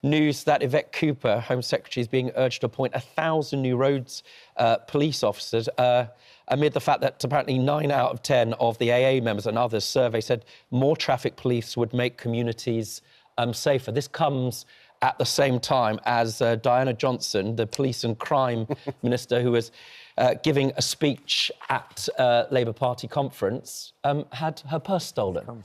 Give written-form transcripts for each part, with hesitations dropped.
News that Yvette Cooper, Home Secretary, is being urged to appoint 1,000 new roads police officers amid the fact that apparently 9 out of 10 of the AA members and others surveyed said more traffic police would make communities safer. This comes at the same time as Diana Johnson, the police and crime minister, who was giving a speech at Labour Party conference, had her purse stolen.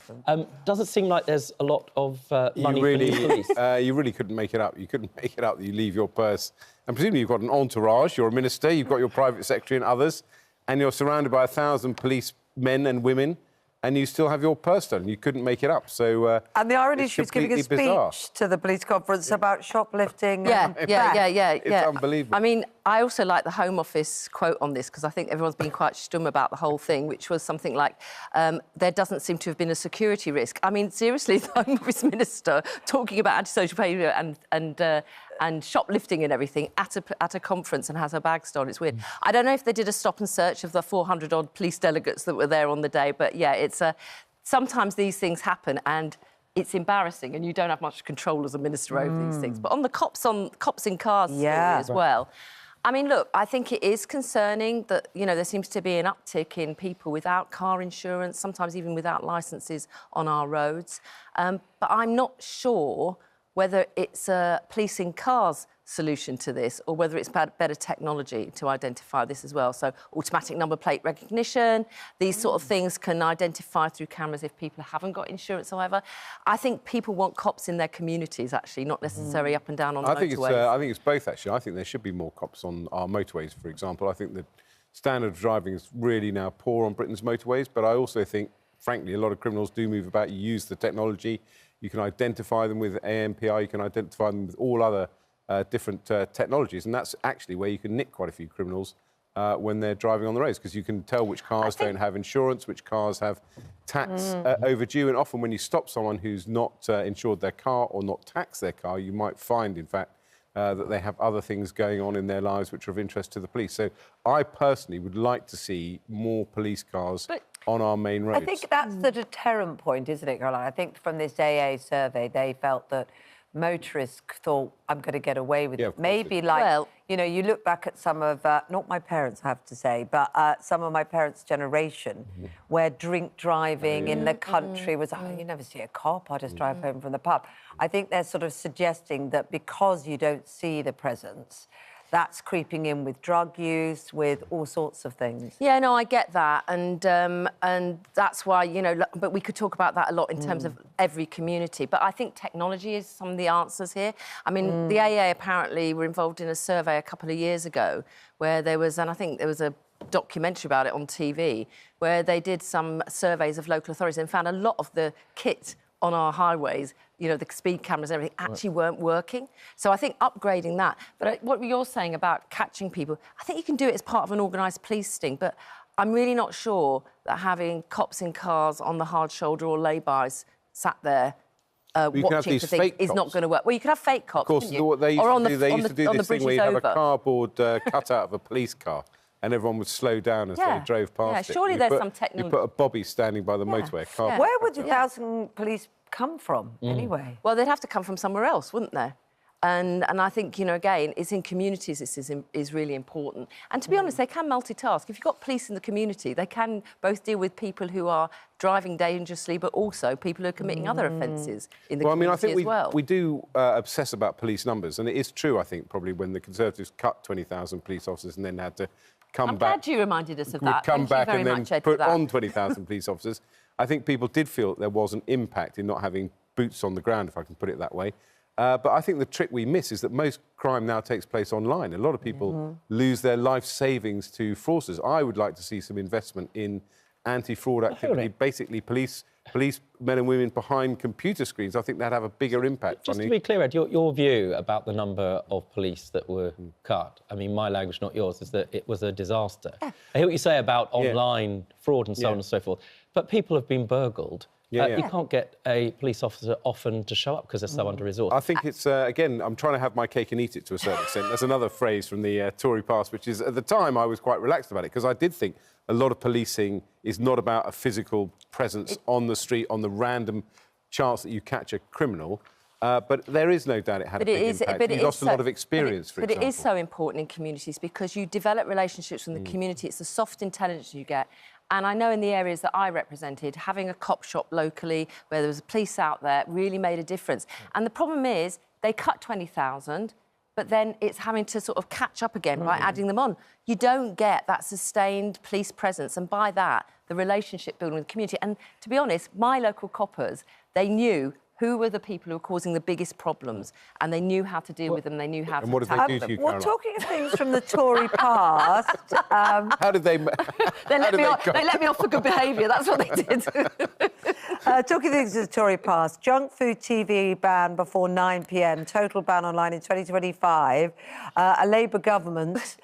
Doesn't seem like there's a lot of money for new police. You really couldn't make it up. You couldn't make it up that you leave your purse. And presumably you've got an entourage, you're a minister, you've got your private secretary and others, and you're surrounded by 1,000 police men and women, and you still have your purse stolen. You couldn't make it up. So, and the irony, she was giving a speech bizarre. to the police conference about shoplifting. Yeah. It's unbelievable. I mean, I also like the Home Office quote on this, because I think everyone's been quite stum about the whole thing, which was something like, there doesn't seem to have been a security risk. I mean, seriously, the Home Office minister talking about antisocial behaviour and shoplifting and everything at a conference and has her bag stolen. It's weird. I don't know if they did a stop and search of the 400-odd police delegates that were there on the day, but yeah, it's sometimes these things happen and it's embarrassing and you don't have much control as a minister over these things. But on the cops in cars story as well, I mean, look, I think it is concerning that, you know, there seems to be an uptick in people without car insurance, sometimes even without licences on our roads. But I'm not sure whether it's a police in cars solution to this or whether it's better technology to identify this as well. So automatic number plate recognition, these sort of things can identify through cameras if people haven't got insurance or whatever. I think people want cops in their communities, actually, not necessarily up and down on the motorways. I think it's both, actually. I think there should be more cops on our motorways, for example. I think the standard of driving is really now poor on Britain's motorways, but I also think, frankly, a lot of criminals do move about. You use the technology. You can identify them with AMPI, you can identify them with all other different technologies, and that's actually where you can nick quite a few criminals when they're driving on the roads, because you can tell which cars don't have insurance, which cars have tax overdue, and often when you stop someone who's not insured their car or not taxed their car, you might find, in fact, that they have other things going on in their lives which are of interest to the police. So I personally would like to see more police cars on our main roads. I think that's the deterrent point, isn't it, Caroline? I think from this AA survey, they felt that motorists thought, I'm going to get away with it. Maybe like, you know, you look back at some of, not my parents, I have to say, but some of my parents' generation, where drink driving in the country was, you never see a cop, I just drive home from the pub. I think they're sort of suggesting that because you don't see the presence, that's creeping in with drug use, with all sorts of things. Yeah, no, I get that, and that's why, you know, but we could talk about that a lot in terms of every community. But I think technology is some of the answers here. I mean, the AA apparently were involved in a survey a couple of years ago where there was, and I think there was a documentary about it on TV, where they did some surveys of local authorities and found a lot of the kit on our highways, you know, the speed cameras and everything, actually weren't working. So I think upgrading that. But what you're saying about catching people, I think you can do it as part of an organised police sting, but I'm really not sure that having cops in cars on the hard shoulder or lay-bys sat there watching for things is not going to work. Well, you could have fake cops, of course, they used to do this thing where you have a cardboard cutout of a police car and everyone would slow down as they drove past it. Surely there's some technology. You put a bobby standing by the motorway. Where would the 1,000 police come from, anyway? Well, they'd have to come from somewhere else, wouldn't they? And I think, you know, again, it's in communities this is really important. And to be honest, they can multitask. If you've got police in the community, they can both deal with people who are driving dangerously, but also people who are committing other offences in the community as well. We do obsess about police numbers, and it is true, I think, probably when the Conservatives cut 20,000 police officers and then had to come back... I'm glad you reminded us of that. Come back and then put on 20,000 police officers. I think people did feel that there was an impact in not having boots on the ground, if I can put it that way. But I think the trick we miss is that most crime now takes place online. A lot of people lose their life savings to fraudsters. I would like to see some investment in anti-fraud activity, basically police men and women behind computer screens. I think that'd have a bigger impact. Just to be clear, Ed, your view about the number of police that were cut, I mean, my language, not yours, is that it was a disaster. I hear what you say about online fraud and so on and so forth, but people have been burgled. You can't get a police officer often to show up because they're so under-resourced. I think it's, again, I'm trying to have my cake and eat it to a certain extent. There's another phrase from the Tory past, which is, at the time, I was quite relaxed about it, because I did think a lot of policing is not about a physical presence on the street, on the random chance that you catch a criminal. But there is no doubt it had a big impact. You lost a lot of experience, for example. But it is so important in communities because you develop relationships with the community. It's the soft intelligence you get. And I know in the areas that I represented, having a cop shop locally where there was police out there really made a difference. And the problem is they cut 20,000, but then it's having to sort of catch up again by adding them on. You don't get that sustained police presence, and by that, the relationship building with the community. And to be honest, my local coppers, they knew who were the people who were causing the biggest problems, and they knew how to deal with them. They knew how to what did they do to you, Well, talking of things from the Tory past... how did they... They let me off for good behaviour. That's what they did. Talking things to the Tory past, junk food TV ban before 9 p.m, total ban online in 2025. A Labour government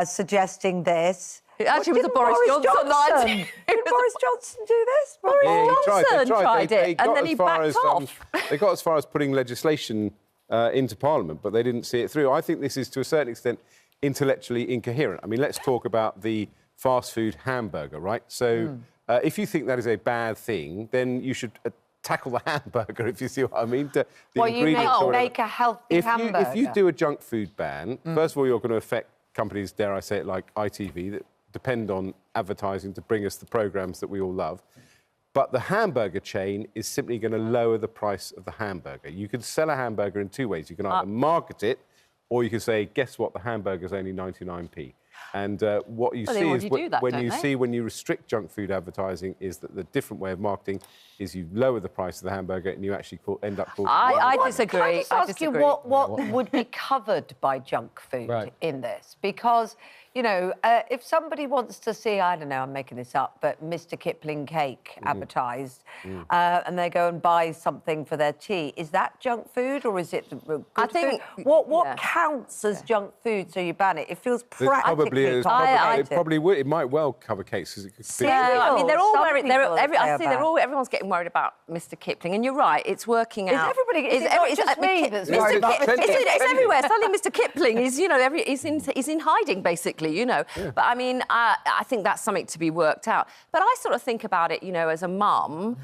suggesting this. It actually was a Boris Johnson idea. Did Boris Johnson do this? Boris Johnson tried They it, and then he backed off. They got as far as putting legislation into Parliament, but they didn't see it through. I think this is, to a certain extent, intellectually incoherent. I mean, let's talk about the fast food hamburger, right? So if you think that is a bad thing, then you should tackle the hamburger, if you see what I mean. You make a healthy hamburger. If you do a junk food ban, first of all, you're going to affect companies, dare I say it, like ITV, that depend on advertising to bring us the programmes that we all love. But the hamburger chain is simply going to lower the price of the hamburger. You can sell a hamburger in two ways. You can either market it, or you can say, guess what, the hamburger's only 99p. And what you see is when you restrict junk food advertising is that the different way of marketing is you lower the price of the hamburger and you actually end up... I disagree. Can I just ask you what would be covered by junk food in this? Because, you know, if somebody wants to see, I don't know, I'm making this up, but Mr. Kipling cake advertised, and they go and buy something for their tea, is that junk food or is it good food? What counts as junk food so you ban it? It feels practically complicated. It might well cover cases. I mean, they're all worried. Everyone's getting worried about Mr. Kipling, and you're right. It's working out. Is it just me that's worried about Mr. Kipling? It's everywhere. Suddenly, Mr. Kipling is, you know, he's in hiding basically, you know. Yeah. But I mean, I think that's something to be worked out. But I sort of think about it, you know, as a mum.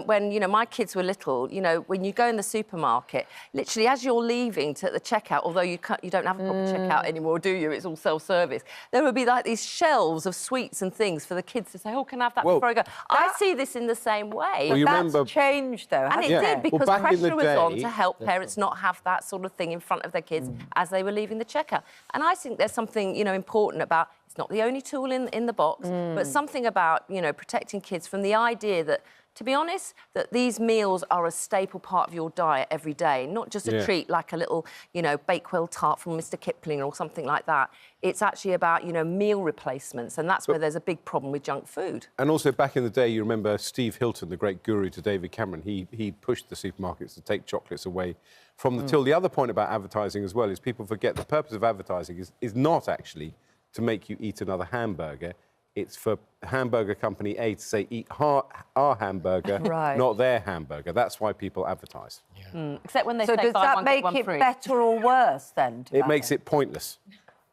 When, you know, my kids were little, you know, when you go in the supermarket, literally as you're leaving to the checkout, although you don't have a proper checkout anymore, do you? It's all self-service. There would be like these shelves of sweets and things for the kids to say, oh, can I have that before I go? I see this in the same way. Well, that's changed, though, and it did, because pressure was on to help parents not have that sort of thing in front of their kids as they were leaving the checkout. And I think there's something, you know, important about, it's not the only tool in the box, but something about, you know, protecting kids from the idea that, to be honest, that these meals are a staple part of your diet every day, not just a treat like a little, you know, Bakewell tart from Mr. Kipling or something like that. It's actually about, you know, meal replacements, and that's where there's a big problem with junk food. And also, back in the day, you remember Steve Hilton, the great guru to David Cameron, he pushed the supermarkets to take chocolates away from the till. The other point about advertising as well is people forget the purpose of advertising is not actually to make you eat another hamburger. It's for hamburger company A to say, eat our hamburger, not their hamburger. That's why people advertise. Yeah. Except when they say does that make it better or worse, then? It makes it pointless.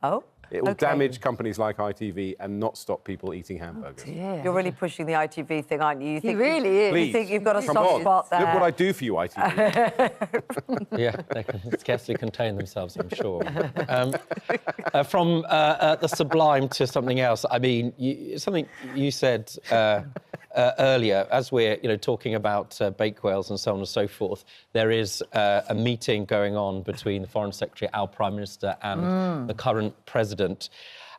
Oh? It will damage companies like ITV and not stop people eating hamburgers. You're really pushing the ITV thing, aren't you? You think really is. You think you've got a soft spot there. Look what I do for you, ITV. Yeah, they can scarcely contain themselves, I'm sure. From the sublime to something else, I mean, something you said earlier, as we're, you know, talking about Bakewells and so on and so forth, there is a meeting going on between the Foreign Secretary, our Prime Minister, and the current President.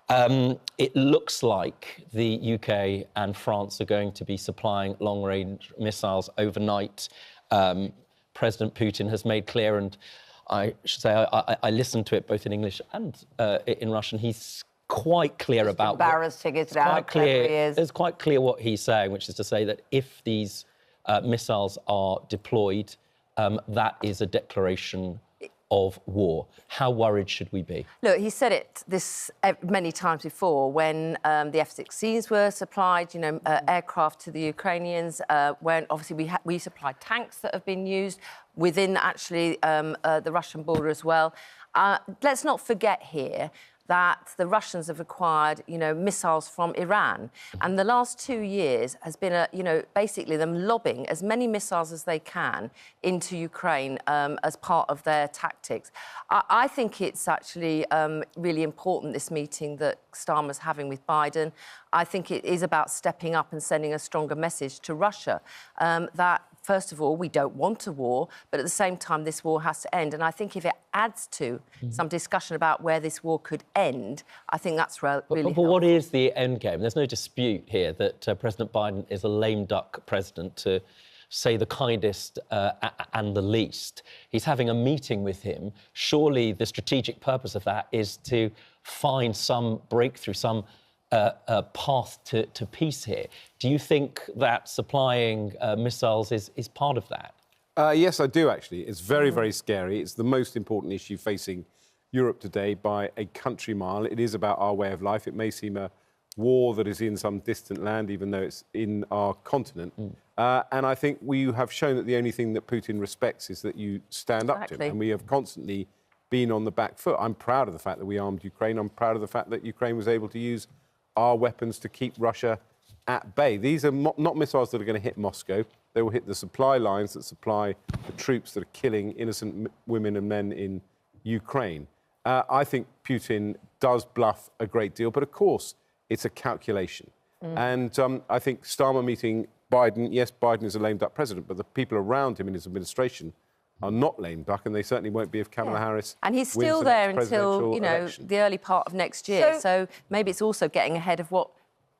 It looks like the UK and France are going to be supplying long-range missiles overnight. President Putin has made clear, and I should say I listened to it both in English and in Russian. He's quite clear about... Embarrassing, isn't it? How clever he is. It's quite clear what he's saying, which is to say that if these missiles are deployed, that is a declaration of war. How worried should we be? Look, he said this many times before when the F-16s were supplied, you know, aircraft to the Ukrainians, when obviously we supplied tanks that have been used within actually the Russian border as well. Let's not forget here that the Russians have acquired, missiles from Iran. And the last 2 years has been, basically them lobbing as many missiles as they can into Ukraine as part of their tactics. I think it's actually really important, this meeting that Starmer's having with Biden. I think it is about stepping up and sending a stronger message to Russia that, first of all, we don't want a war, but at the same time, this war has to end. And I think if it adds to some discussion about where this war could end, I think that's really But what is the end game? There's no dispute here that President Biden is a lame duck president, to say the kindest and the least. He's having a meeting with him. Surely the strategic purpose of that is to find some breakthrough, some path to peace here. Do you think that supplying missiles is part of that? Yes, I do, actually. It's very, very scary. It's the most important issue facing Europe today by a country mile. It is about our way of life. It may seem a war that is in some distant land, even though it's in our continent. And I think we have shown that the only thing that Putin respects is that you stand up to him. And we have constantly been on the back foot. I'm proud of the fact that we armed Ukraine. I'm proud of the fact that Ukraine was able to use our weapons to keep Russia at bay. These are not missiles that are going to hit Moscow. They will hit the supply lines that supply the troops that are killing innocent women and men in Ukraine. I think Putin does bluff a great deal, but of course, it's a calculation. And I think Starmer meeting Biden, yes, Biden is a lame duck president, but the people around him in his administration are not lame duck, and they certainly won't be if Kamala Harris and he's still there until, election. the early part of next year. So maybe it's also getting ahead of what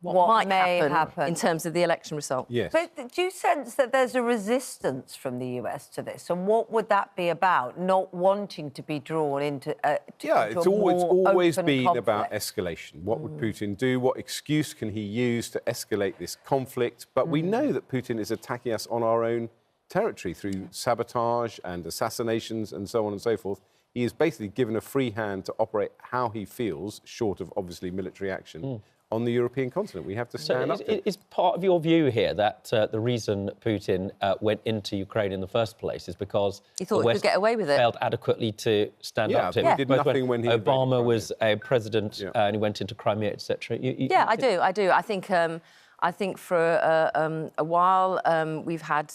might happen in terms of the election result. Yes. But do you sense that there's a resistance from the US to this? And what would that be about? Not wanting to be drawn into it's always been conflict about escalation. What would Putin do? What excuse can he use to escalate this conflict? But we know that Putin is attacking us on our own territory through sabotage and assassinations and so on and so forth. He is basically given a free hand to operate how he feels, short of obviously military action, on the European continent. We have to stand up to it. Is part of your view here that the reason Putin went into Ukraine in the first place is because he thought he could get away with it? Failed adequately to stand up to him? He did nothing when he Obama was a president and he went into Crimea, etc. I do. I think for a while we've had,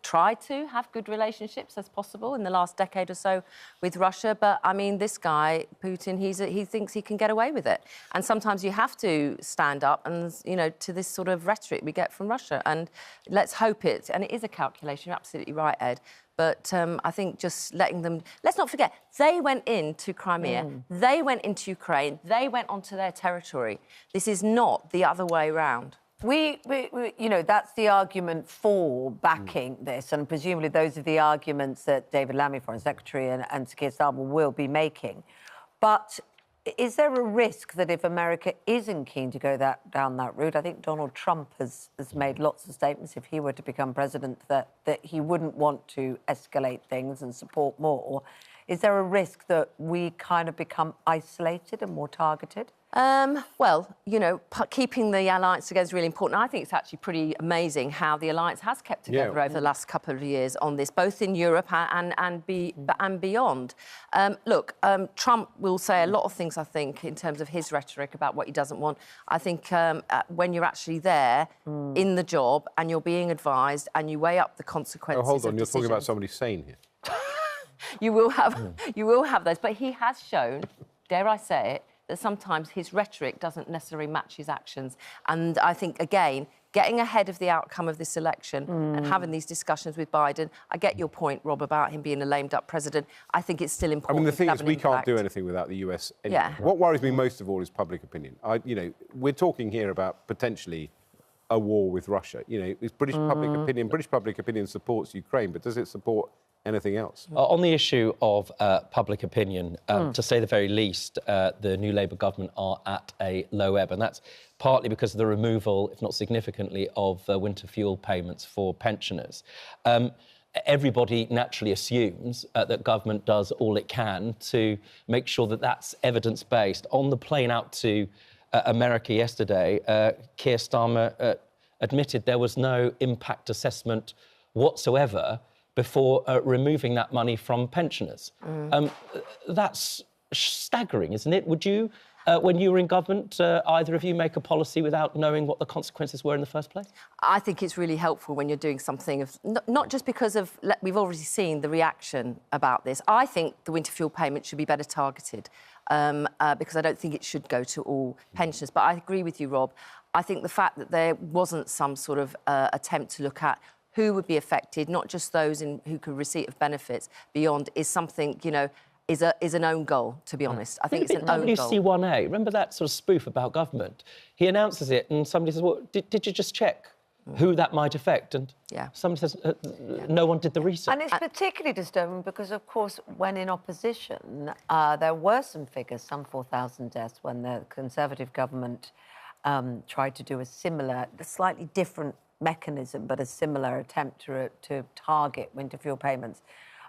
tried to have good relationships as possible in the last decade or so with Russia. But, I mean, this guy, Putin, he thinks he can get away with it. And sometimes you have to stand up and, to this sort of rhetoric we get from Russia. And let's hope it, and it is a calculation, you're absolutely right, Ed. But I think just letting them... Let's not forget, they went into Crimea, they went into Ukraine, they went onto their territory. This is not the other way round. We that's the argument for backing this, and presumably those are the arguments that David Lammy, Foreign Secretary, and Sir Keir Starmer will be making. But is there a risk that if America isn't keen to go down that route, I think Donald Trump has made lots of statements, if he were to become president, that he wouldn't want to escalate things and support more. Is there a risk that we kind of become isolated and more targeted? Well, keeping the alliance together is really important. I think it's actually pretty amazing how the alliance has kept together over the last couple of years on this, both in Europe and beyond. Look, Trump will say a lot of things, I think, in terms of his rhetoric about what he doesn't want. I think when you're actually there in the job and you're being advised and you weigh up the consequences. Oh, hold on, you're talking about somebody sane here. You will have those, but he has shown, dare I say it, that sometimes his rhetoric doesn't necessarily match his actions. And I think, again, getting ahead of the outcome of this election and having these discussions with Biden, I get your point, Rob, about him being a lame-duck president. I think it's still important. I mean, the thing is, we can't do anything without the US anyway. Yeah. What worries me most of all is public opinion. We're talking here about potentially a war with Russia. It's British public opinion. British public opinion supports Ukraine, but does it support anything else? On the issue of public opinion, to say the very least, the new Labour government are at a low ebb, and that's partly because of the removal, if not significantly, of winter fuel payments for pensioners. Everybody naturally assumes that government does all it can to make sure that that's evidence-based. On the plane out to America yesterday, Keir Starmer admitted there was no impact assessment whatsoever before removing that money from pensioners. That's staggering, isn't it? Would you, when you were in government, either of you make a policy without knowing what the consequences were in the first place? I think it's really helpful when you're doing something of... Not just because of... We've already seen the reaction about this. I think the winter fuel payment should be better targeted because I don't think it should go to all pensioners. But I agree with you, Rob. I think the fact that there wasn't some sort of attempt to look at who would be affected, not just those who could receipt of benefits beyond, is something, you know, is an own goal, to be honest. I think it's an own goal. WC1A, remember that sort of spoof about government? He announces it and somebody says, well, did you just check who that might affect? And somebody says, no one did the research. And it's particularly disturbing because, of course, when in opposition, there were some figures, some 4,000 deaths, when the Conservative government tried to do a similar, slightly different mechanism, but a similar attempt to target winter fuel payments.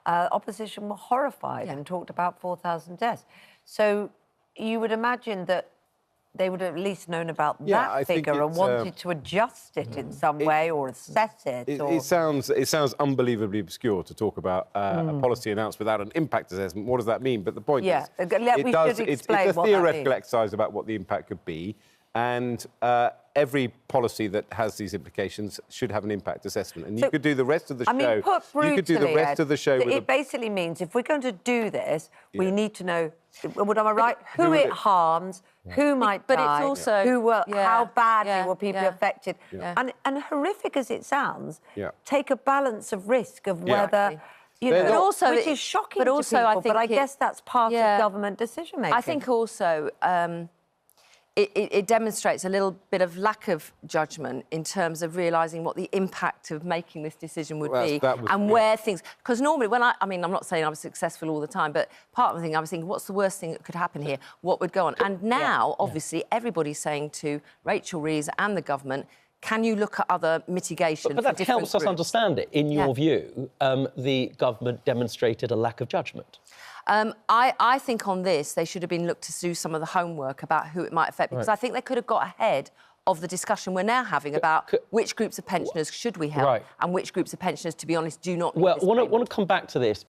Opposition were horrified and talked about 4,000 deaths. So you would imagine that they would have at least known about that figure and wanted to adjust it in some way or assess it. It sounds unbelievably obscure to talk about a policy announced without an impact assessment. What does that mean? But the point is, it's a theoretical exercise about what the impact could be. And every policy that has these implications should have an impact assessment. And you could do the rest of the show. I mean, put brutally, you could do the rest of the show. It basically means if we're going to do this, we need to know, am I right, who it harms, who might die, but it's also, how badly were people affected. And horrific as it sounds, take a balance of risk of whether... You know, but also, which is shocking to people, I think I guess that's part of government decision-making. I think also... It demonstrates a little bit of lack of judgment in terms of realising what the impact of making this decision would be and where things... Because normally, when I mean, I'm not saying I was successful all the time, but part of the thing, I was thinking, what's the worst thing that could happen here? What would go on? And now, obviously, everybody's saying to Rachel Reeves and the government, can you look at other mitigation But that helps us understand it. In your view, the government demonstrated a lack of judgment. I think on this, they should have been looked to do some of the homework about who it might affect, because I think they could have got ahead of the discussion we're now having about which groups of pensioners should we help and which groups of pensioners, to be honest, do not need Well, I want to come back to this,